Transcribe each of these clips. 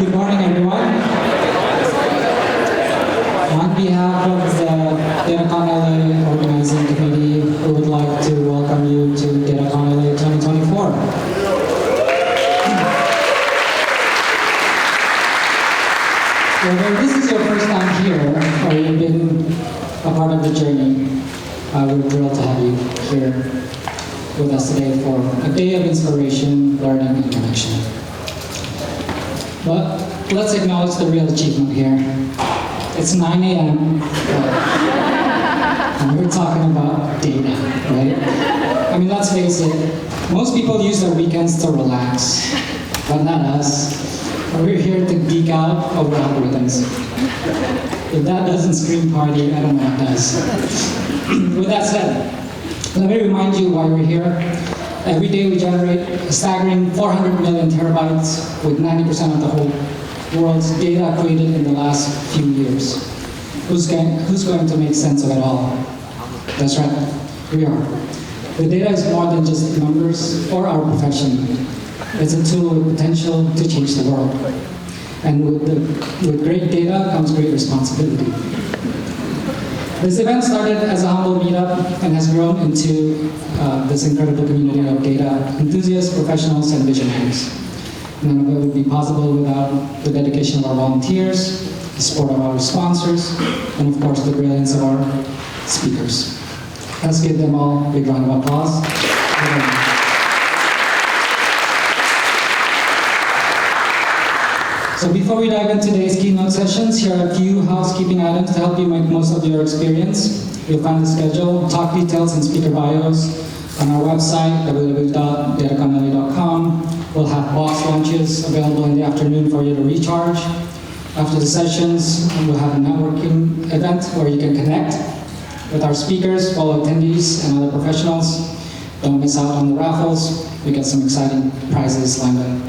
Good morning, everyone. On behalf of the DataCon LA organizing committee, we would like to welcome you to DataCon LA 2024. Whether this is your first time here or you've been a part of the journey, we're thrilled to have you here with us today for a day of inspiration, learning, and connection. But let's acknowledge the real achievement here. It's 9 a.m. and we're talking about data, right? I mean, let's face it, most people use their weekends to relax, but not us. We're here to geek out over algorithms. If that doesn't scream party, I don't know what does. With that said, let me remind you why we're here. Every day we generate a staggering 400 million terabytes with 90% of the whole world's data created in the last few years. Who's going to make sense of it all? That's right, we are. The data is more than just numbers or our profession. It's a tool with potential to change the world. And with great data comes great responsibility. This event started as a humble meetup and has grown into this incredible community of data enthusiasts, professionals, and visionaries. None of it would be possible without the dedication of our volunteers, the support of our sponsors, and of course the brilliance of our speakers. Let's give them all a big round of applause. So before we dive into today's keynote sessions, here are a few housekeeping items to help you make most of your experience. You'll find the schedule, talk details, and speaker bios on our website, www.dataconla.com. We'll have box lunches available in the afternoon for you to recharge. After the sessions, we'll have a networking event where you can connect with our speakers, fellow attendees, and other professionals. Don't miss out on the raffles. We got some exciting prizes lined up.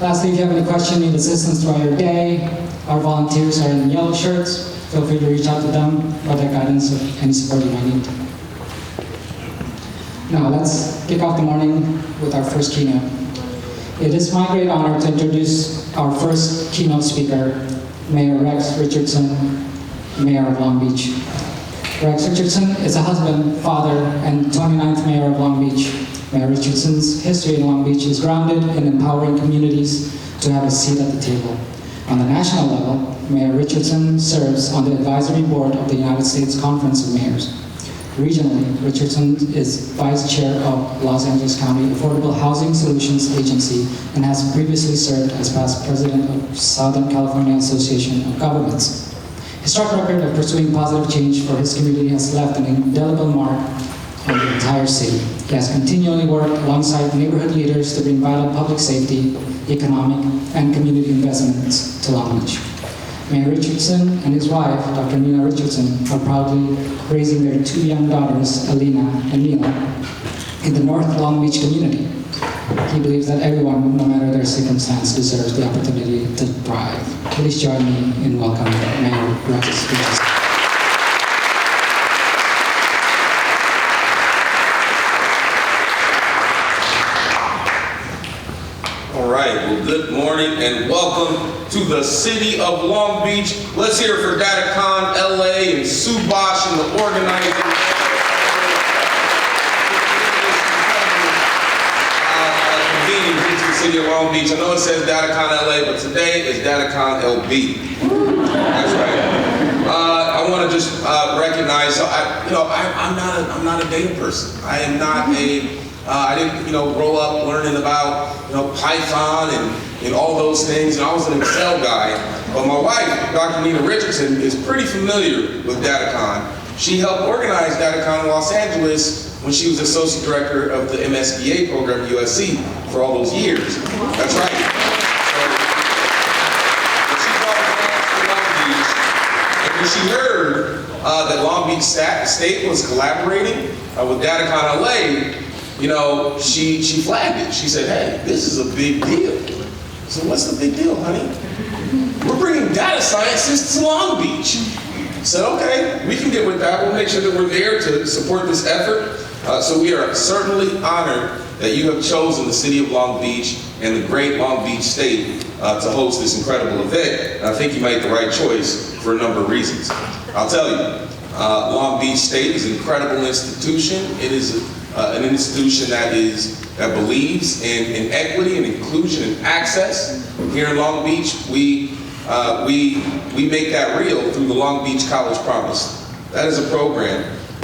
Lastly, if you have any question, need assistance throughout your day, our volunteers are in yellow shirts. Feel free to reach out to them for their guidance or any support you might need. Now, let's kick off the morning with our first keynote. It is my great honor to introduce our first keynote speaker, Mayor Rex Richardson, Mayor of Long Beach. Rex Richardson is a husband, father, and 29th Mayor of Long Beach. Mayor Richardson's history in Long Beach is grounded in empowering communities to have a seat at the table. On the national level, Mayor Richardson serves on the advisory board of the United States Conference of Mayors. Regionally, Richardson is Vice Chair of Los Angeles County Affordable Housing Solutions Agency and has previously served as past president of Southern California Association of Governments. His track record of pursuing positive change for his community has left an indelible mark on the entire city. He has continually worked alongside neighborhood leaders to bring vital public safety, economic, and community investments to Long Beach. Mayor Richardson and his wife, Dr. Nina Richardson, are proudly raising their two young daughters, Alina and Mila, in the North Long Beach community. He believes that everyone, no matter their circumstance, deserves the opportunity to thrive. Please join me in welcoming Mayor Rex Richardson. Well, good morning and welcome to the city of Long Beach. Let's hear it for DataCon LA and Subash and the organizing. Convening into the city of Long Beach. I know it says DataCon LA, but today is DataCon LB. That's right. I want to just recognize. So I'm not a data person. I am not a. I didn't, grow up learning about, Python and all those things. And I was an Excel guy. But my wife, Dr. Nina Richardson, is pretty familiar with DataCon. She helped organize DataCon in Los Angeles when she was associate director of the MSBA program at USC for all those years. That's right. So she brought us to Long Beach, and when she heard that Long Beach State was collaborating with DataCon LA, she flagged it. She said, hey, this is a big deal. So what's the big deal, honey? We're bringing data scientists to Long Beach. I said, okay, we can get with that. We'll make sure that we're there to support this effort. So we are certainly honored that you have chosen the city of Long Beach and the great Long Beach State to host this incredible event. And I think you made the right choice for a number of reasons. I'll tell you, Long Beach State is an incredible institution. It is an institution that believes in equity and inclusion and access. Here in Long Beach, we make that real through the Long Beach College Promise. That is a program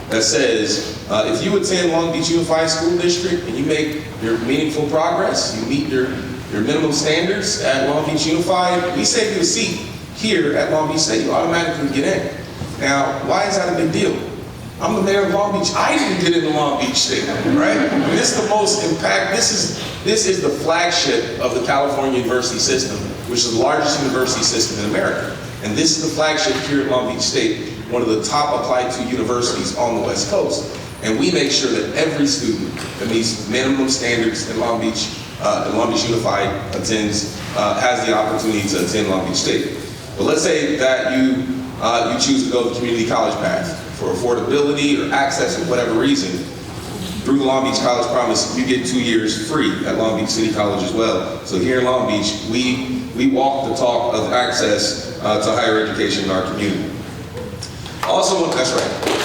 that says, if you attend Long Beach Unified School District and you make your meaningful progress, you meet your minimum standards at Long Beach Unified, we save you a seat here at Long Beach State. You automatically get in. Now, why is that a big deal? I'm the mayor of Long Beach. I didn't get into Long Beach State, right? This is the most impact. This is the flagship of the California university system, which is the largest university system in America. And this is the flagship here at Long Beach State, one of the top applied to universities on the West Coast. And we make sure that every student that meets minimum standards in Long Beach Unified has the opportunity to attend Long Beach State. But let's say that you choose to go the community college path for affordability or access or whatever reason. Through the Long Beach College Promise, you get 2 years free at Long Beach City College as well. So here in Long Beach, we walk the talk of access to higher education in our community. Also, that's right.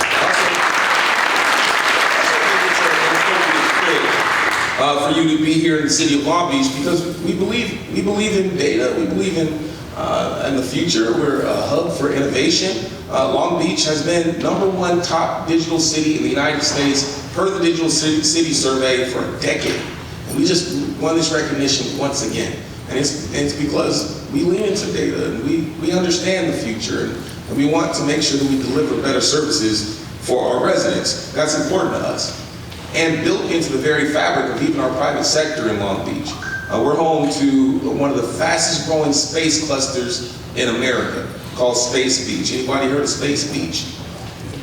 For you to be here in the city of Long Beach, because we believe in data, we believe in the future. We're a hub for innovation. Long Beach has been #1 top digital city in the United States per the Digital City Survey for a decade. And we just won this recognition once again. And it's because we lean into data and we understand the future and we want to make sure that we deliver better services for our residents. That's important to us. And built into the very fabric of even our private sector in Long Beach. We're home to one of the fastest growing space clusters in America called Space Beach. Anybody heard of Space Beach?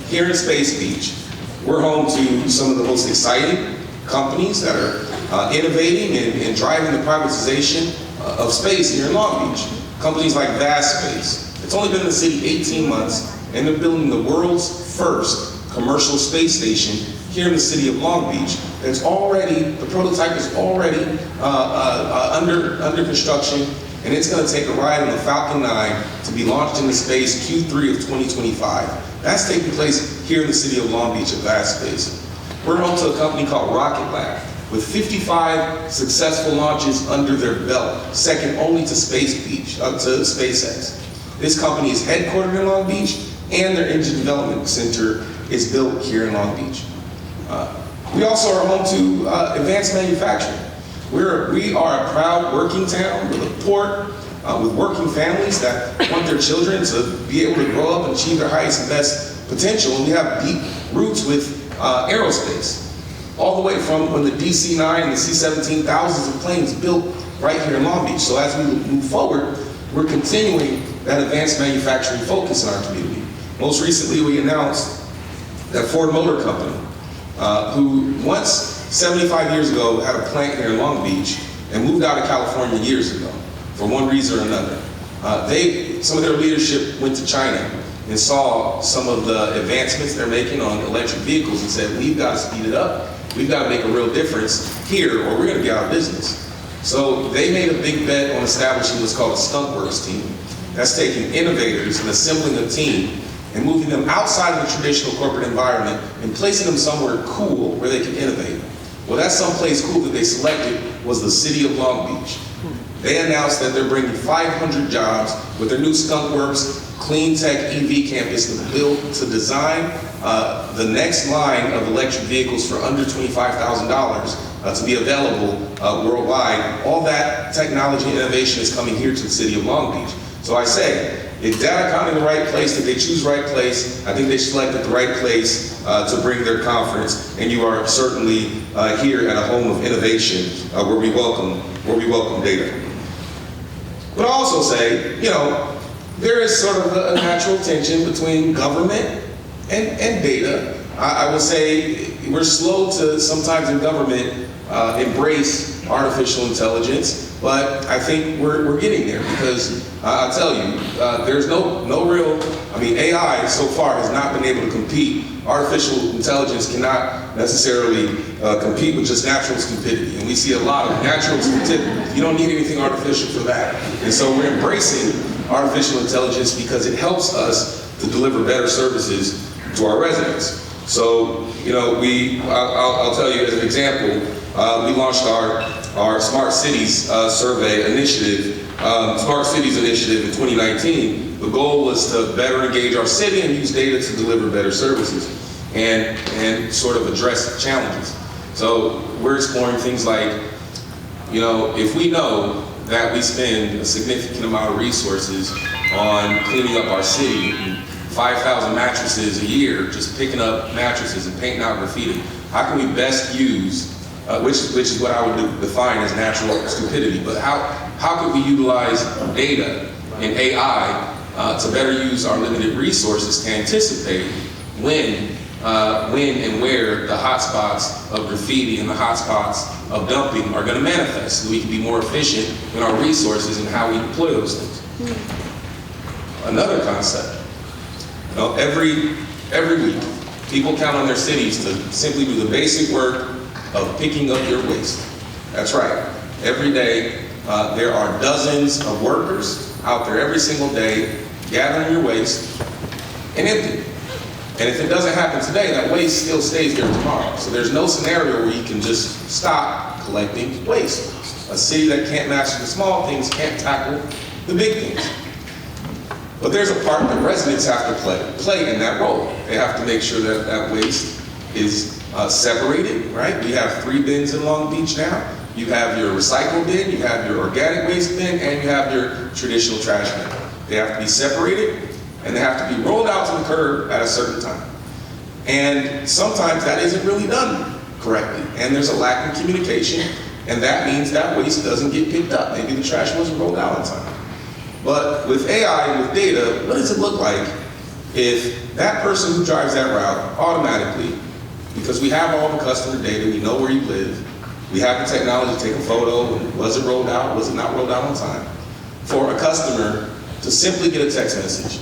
Here in Space Beach, we're home to some of the most exciting companies that are innovating and driving the privatization of space here in Long Beach. Companies like Vast Space. It's only been in the city 18 months, and they're building the world's first commercial space station here in the city of Long Beach. The prototype is already under construction, and it's going to take a ride on the Falcon 9 to be launched into space Q3 of 2025. That's taking place here in the city of Long Beach at Vast Space. We're home to a company called Rocket Lab, with 55 successful launches under their belt, second only to SpaceX. This company is headquartered in Long Beach, and their engine development center is built here in Long Beach. We also are home to advanced manufacturing. We are a proud working town with a port, with working families that want their children to be able to grow up and achieve their highest and best potential. And we have deep roots with aerospace, all the way from when the DC-9 and the C-17, thousands of planes built right here in Long Beach. So as we move forward, we're continuing that advanced manufacturing focus in our community. Most recently, we announced that Ford Motor Company, who once 75 years ago had a plant here in Long Beach and moved out of California years ago for one reason or another. Some of their leadership went to China and saw some of the advancements they're making on electric vehicles and said, we've got to speed it up. We've got to make a real difference here or we're going to be out of business. So they made a big bet on establishing what's called a Skunk Works team. That's taking innovators and assembling a team and moving them outside of the traditional corporate environment and placing them somewhere cool where they can innovate. Well, that someplace cool that they selected was the city of Long Beach. They announced that they're bringing 500 jobs with their new Skunk Works Clean Tech EV campus to design the next line of electric vehicles for under $25,000 to be available worldwide. All that technology and innovation is coming here to the city of Long Beach. So I say, if Datacon in the right place, if they choose right place, I think they selected the right place to bring their conference, and you are certainly here at a home of innovation where we welcome data. But I also say, there is sort of a natural tension between government and data. I would say we're slow to sometimes in government embrace artificial intelligence. But I think we're getting there because I'll tell you, there's no real, AI so far has not been able to compete. Artificial intelligence cannot necessarily compete with just natural stupidity. And we see a lot of natural stupidity. You don't need anything artificial for that. And so we're embracing artificial intelligence because it helps us to deliver better services to our residents. So, I'll tell you as an example, we launched our Smart Cities survey initiative, Smart Cities initiative in 2019. The goal was to better engage our city and use data to deliver better services and sort of address challenges. So we're exploring things like, if we know that we spend a significant amount of resources on cleaning up our city, 5,000 mattresses a year, just picking up mattresses and painting out graffiti, how can we best use, which is what I would define as natural stupidity, but how could we utilize data and AI to better use our limited resources to anticipate when and where the hotspots of graffiti and the hotspots of dumping are going to manifest, so we can be more efficient in our resources and how we deploy those things. Another concept, every week, people count on their cities to simply do the basic work of picking up your waste. That's right. Every day, there are dozens of workers out there every single day gathering your waste and emptying it. And if it doesn't happen today, that waste still stays there tomorrow. So there's no scenario where you can just stop collecting waste. A city that can't master the small things can't tackle the big things. But there's a part that residents have to play in that role. They have to make sure that that waste is separated, right? We have 3 bins in Long Beach now. You have your recycle bin, you have your organic waste bin, and you have your traditional trash bin. They have to be separated, and they have to be rolled out to the curb at a certain time. And sometimes that isn't really done correctly, and there's a lack of communication, and that means that waste doesn't get picked up. Maybe the trash wasn't rolled out on time. But with AI and with data, what does it look like if that person who drives that route automatically, because we have all the customer data, we know where you live, we have the technology to take a photo, and was it rolled out, was it not rolled out on time, for a customer to simply get a text message.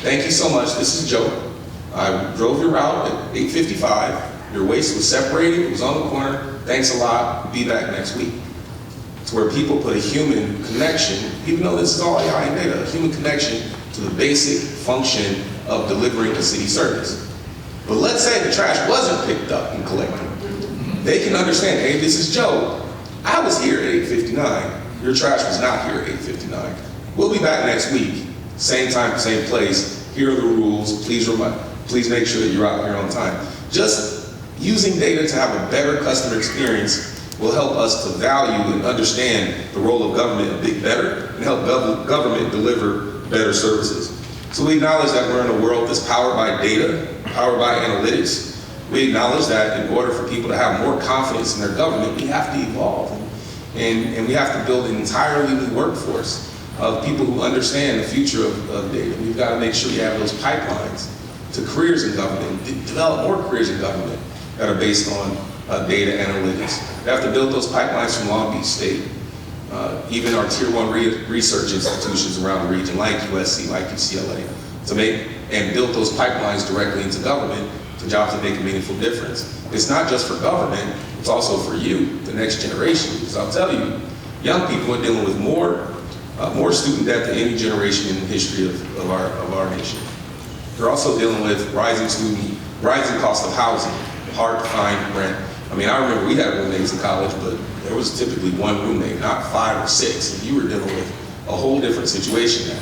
Thank you so much, this is Joe. I drove your route at 8:55, your waste was separated, it was on the corner, thanks a lot, be back next week. It's where people put a human connection, even though this is all AI and data, a human connection to the basic function of delivering a city service. But let's say the trash wasn't picked up and collected. They can understand, hey, this is Joe. I was here at 8:59, your trash was not here at 8:59. We'll be back next week, same time, same place. Here are the rules, please make sure that you're out here on time. Just using data to have a better customer experience will help us to value and understand the role of government a bit better and help government deliver better services. So we acknowledge that we're in a world that's powered by data, powered by analytics. We acknowledge that in order for people to have more confidence in their government, we have to evolve. And we have to build an entirely new workforce of people who understand the future of data. We've got to make sure we have those pipelines to careers in government, develop more careers in government that are based on data analytics. We have to build those pipelines from Long Beach State, even our tier 1 research institutions around the region, like USC, like UCLA, to make and build those pipelines directly into government to jobs that make a meaningful difference. It's not just for government, it's also for you, the next generation. Because I'll tell you, young people are dealing with more student debt than any generation in the history of our nation. They're also dealing with rising cost of housing, hard to find rent. I remember we had roommates in college, but there was typically one roommate, not 5 or 6, and you were dealing with a whole different situation now.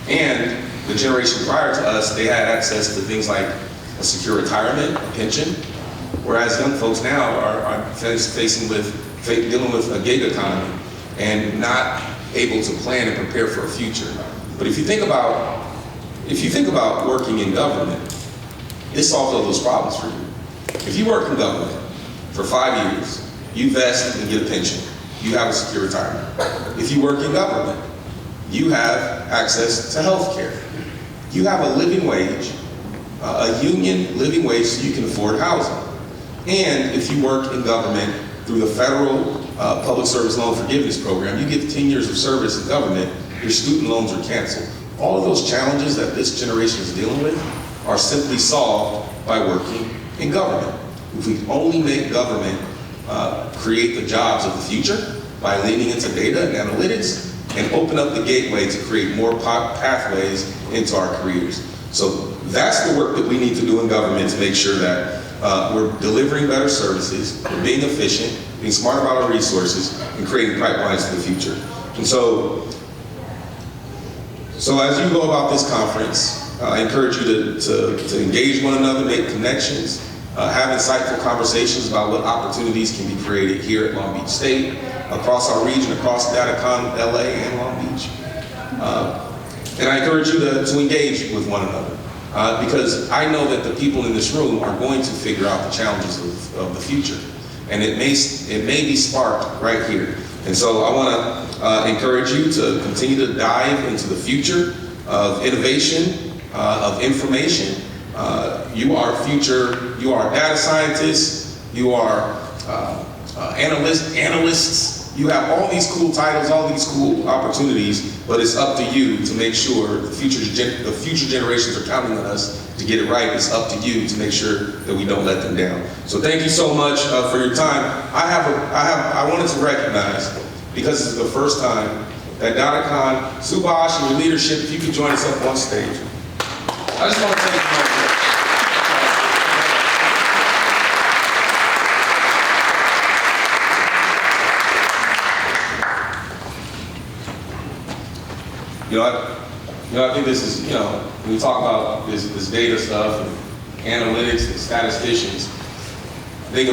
And the generation prior to us, they had access to things like a secure retirement, a pension, whereas young folks now are dealing with a gig economy and not able to plan and prepare for a future. But if you think about working in government, it solves all those problems for you. If you work in government for 5 years, you vest and get a pension. You have a secure retirement. If you work in government, you have access to health care. You have a living wage, a union living wage, so you can afford housing. And if you work in government through the federal public service loan forgiveness program. You get 10 years of service in government, your student loans are canceled. All of those challenges that this generation is dealing with are simply solved by working in government. If we only make government create the jobs of the future by leaning into data and analytics and open up the gateway to create more pathways into our careers. So that's the work that we need to do in government to make sure that we're delivering better services, we're being efficient, being smart about our resources, and creating pipelines to the future. And so as you go about this conference, I encourage you to engage one another, make connections, have insightful conversations about what opportunities can be created here at Long Beach State, across our region, across DataCon LA and Long Beach. And I encourage you to engage with one another because I know that the people in this room are going to figure out the challenges of the future. And it may be sparked right here. And so I want to encourage you to continue to dive into the future of innovation, of information. You are data scientists, you are analysts. You have all these cool titles, all these cool opportunities, but it's up to you to make sure the future generations are counting on us to get it right. It's up to you to make sure that we don't let them down. So thank you so much for your time. I wanted to recognize, because this is the first time that DataCon, Subhash and your leadership, if you could join us up on stage. I just want to take a moment. I think this is, when we talk about this data stuff and analytics and statisticians, we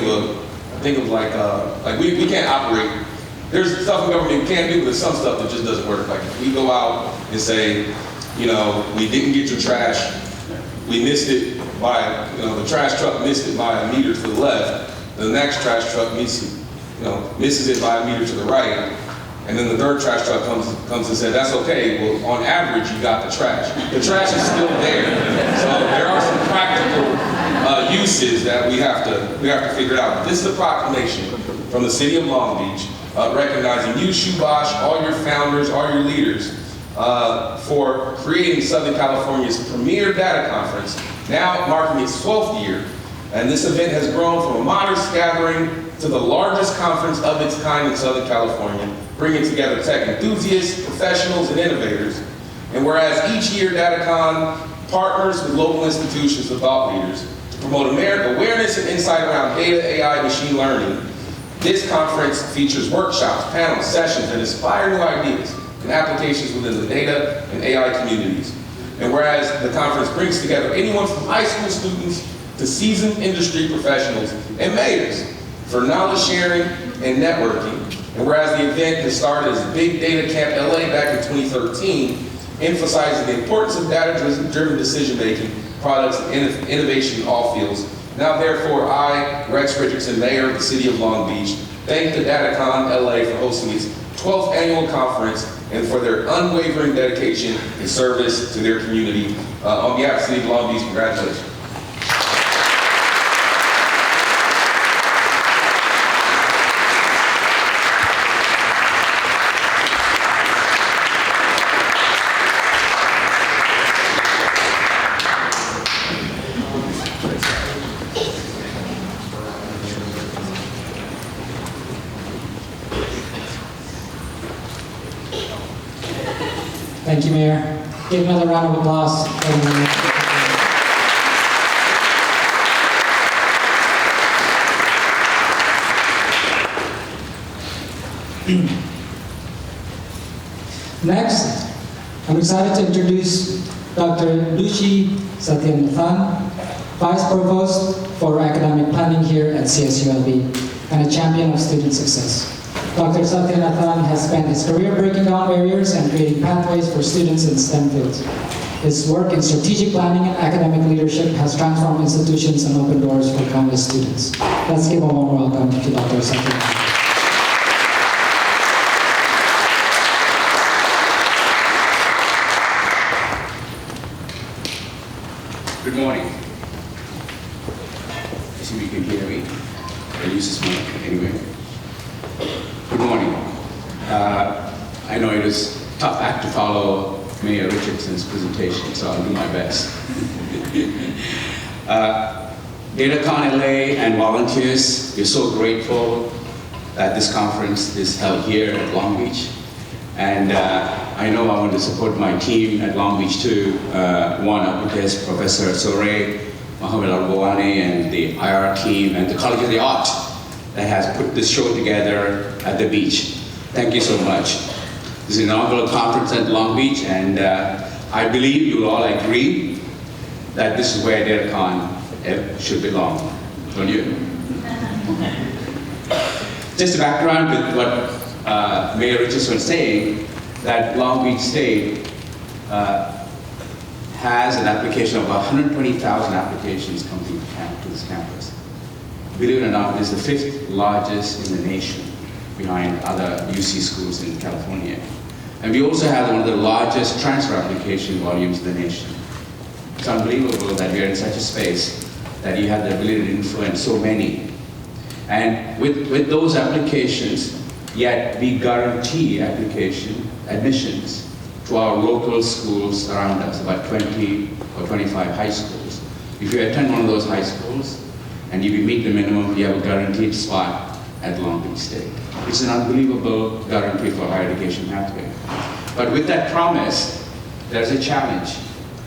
can't operate. There's stuff in government we can't do, but there's some stuff that just doesn't work. Like if we go out and say, we didn't get your trash, we missed it by, the trash truck missed it by a meter to the left, the next trash truck misses it by a meter to the right, and then the third trash truck comes and says, that's okay, well, on average, you got the trash. The trash is still there. So there are some practical uses that we have to figure out. But this is a proclamation from the city of Long Beach recognizing you, Subhash, all your founders, all your leaders, for creating Southern California's premier data conference, now marking its 12th year. And this event has grown from a modest gathering to the largest conference of its kind in Southern California, bringing together tech enthusiasts, professionals, and innovators. And whereas each year DataCon partners with local institutions and thought leaders to promote awareness and insight around data, AI, and machine learning, this conference features workshops, panels, sessions that inspire new ideas and applications within the data and AI communities. And whereas the conference brings together anyone from high school students to seasoned industry professionals and mayors for knowledge sharing and networking. And whereas the event has started as Big Data Camp LA back in 2013, emphasizing the importance of data-driven decision-making, products, and innovation in all fields. Now therefore, I, Rex Richardson, Mayor of the City of Long Beach, thank the DataCon LA for hosting its 12th annual conference and for their unwavering dedication and service to their community. On behalf of the City of Long Beach, congratulations. Thank you, Mayor. Give another round of applause. Next, I'm excited to introduce Dr. Lucy Satyanathan, Vice Provost for Academic Planning here at CSULB and a champion of student success. Dr. Satyanathan has spent his career breaking down barriers and creating pathways for students in STEM fields. His work in strategic planning and academic leadership has transformed institutions and opened doors for countless students. Let's give a warm welcome to Dr. Satyanathan. Good morning. I see you can hear me. I use this mic anyway. it was tough act to follow Mayor Richardson's presentation, so I'll do my best. DataCon LA and volunteers, we're so grateful that this conference is held here at Long Beach. And I know I want to support my team at Long Beach too. One of because Professor Sore, Mohammed Al-Bawani, and the IR team, and the College of the Art that has put this show together at the beach. Thank you so much. This is an inaugural conference at Long Beach, and I believe you will all agree that this is where DataCon should belong, don't you? Just a background with what Mayor Richardson was saying, that Long Beach State has an application of 120,000 applications coming to this campus. Believe it or not, it is the 5th largest in the nation, behind other UC schools in California. And we also have one of the largest transfer application volumes in the nation. It's unbelievable that we are in such a space that you have the ability to influence so many. And with those applications, yet we guarantee admissions to our local schools around us, about 20 or 25 high schools. If you attend one of those high schools, and if you meet the minimum, you have a guaranteed spot at Long Beach State. It's an unbelievable guarantee for higher education pathway. But with that promise, there's a challenge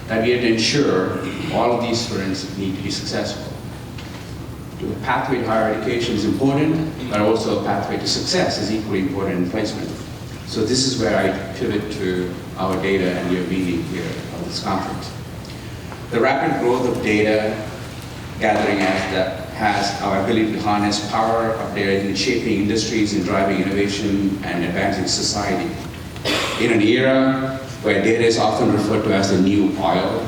that we have to ensure all of these students need to be successful. The pathway to higher education is important, but also a pathway to success is equally important in placement. So this is where I pivot to our data and your meeting here at this conference. The rapid growth of data gathering has our ability to harness power of data in shaping industries and driving innovation and advancing society. In an era where data is often referred to as the new oil,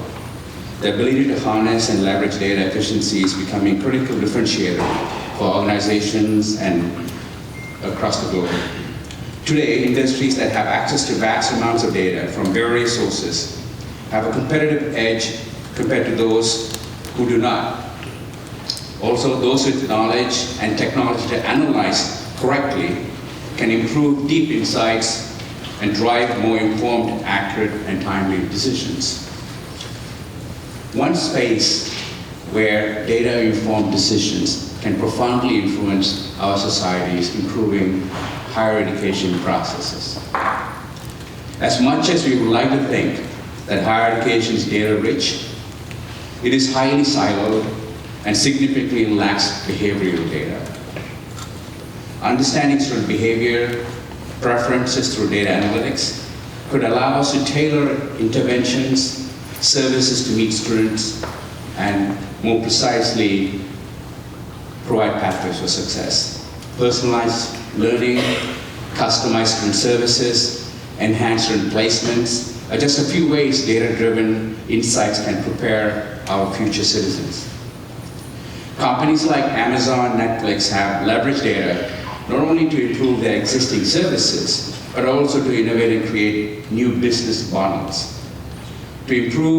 the ability to harness and leverage data efficiency is becoming a critical differentiator for organizations and across the globe. Today, industries that have access to vast amounts of data from various sources have a competitive edge compared to those who do not. Also, those with knowledge and technology to analyze correctly can improve deep insights and drive more informed, accurate, and timely decisions. One space where data-informed decisions can profoundly influence our society is improving higher education processes. As much as we would like to think that higher education is data-rich, it is highly siloed and significantly lacks behavioral data. Understanding student behavior, preferences through data analytics could allow us to tailor interventions, services to meet students, and more precisely provide pathways for success. Personalized learning, customized student services, enhanced student placements are just a few ways data-driven insights can prepare our future citizens. Companies like Amazon, Netflix have leveraged data not only to improve their existing services, but also to innovate and create new business models. To improve